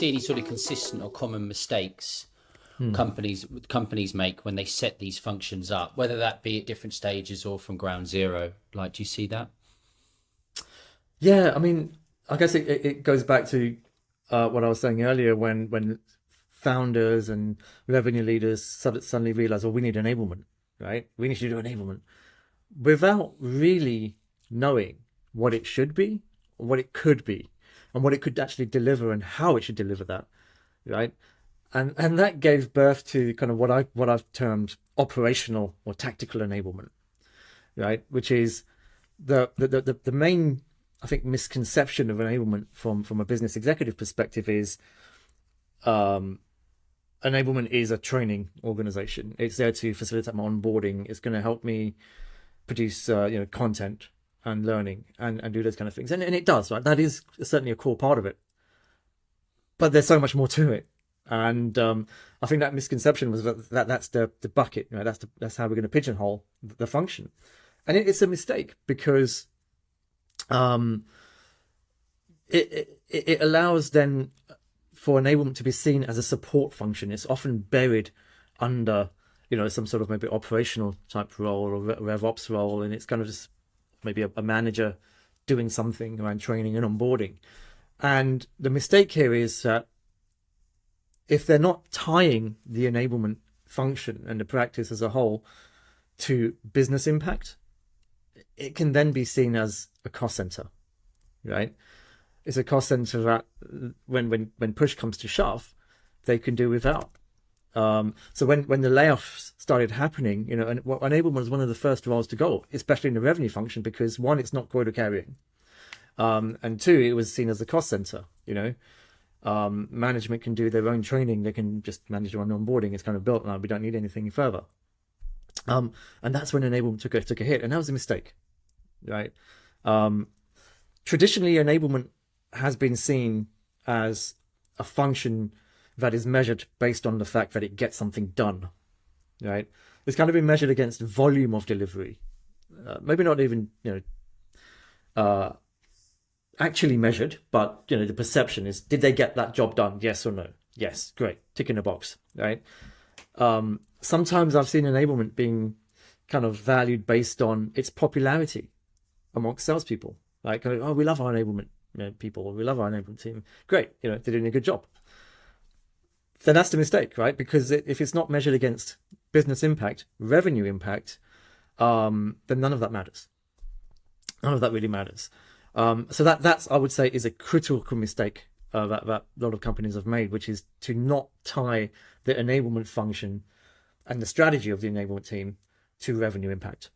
see any sort of consistent or common mistakes companies make when they set these functions up, whether that be at different stages or from ground zero? Like, do you see that? Yeah, I mean, I guess it goes back to what I was saying earlier when founders and revenue leaders suddenly realize, oh, we need enablement, right? We need to do enablement without really knowing what it should be, what it could be, and what it could actually deliver and how it should deliver that, right? And that gave birth to kind of what I've termed operational or tactical enablement, right? Which is the main, I think, misconception of enablement from a business executive perspective is enablement is a training organization. It's there to facilitate my onboarding. It's going to help me produce content and learning and do those kind of things. And it does, right? That is certainly a core part of it. But there's so much more to it. And I think that misconception was that's the bucket, right? That's how we're going to pigeonhole the function. And it's a mistake because it allows then for enablement to be seen as a support function. It's often buried under, some sort of maybe operational type role or RevOps role, and it's kind of just maybe a manager doing something around training and onboarding. And the mistake here is that if they're not tying the enablement function and the practice as a whole to business impact, it can then be seen as a cost center, right? It's a cost center that when push comes to shove, they can do without. So when the layoffs started happening, and enablement was one of the first roles to go, especially in the revenue function, because one, it's not quota carrying, and two, it was seen as a cost center. Management can do their own training; they can just manage their own onboarding. It's kind of built now. We don't need anything further. And that's when enablement took a hit, and that was a mistake, right? Traditionally, enablement has been seen as a function that is measured based on the fact that it gets something done, right? It's kind of been measured against volume of delivery, maybe not even actually measured, but the perception is, did they get that job done? Yes or no? Yes, great, tick in the box, right? Sometimes I've seen enablement being kind of valued based on its popularity amongst salespeople. Like, oh, we love our enablement people, we love our enablement team. Great, they're doing a good job. Then that's the mistake, right? Because if it's not measured against business impact, revenue impact, then none of that matters. None of that really matters. So that's, I would say, is a critical mistake that a lot of companies have made, which is to not tie the enablement function and the strategy of the enablement team to revenue impact.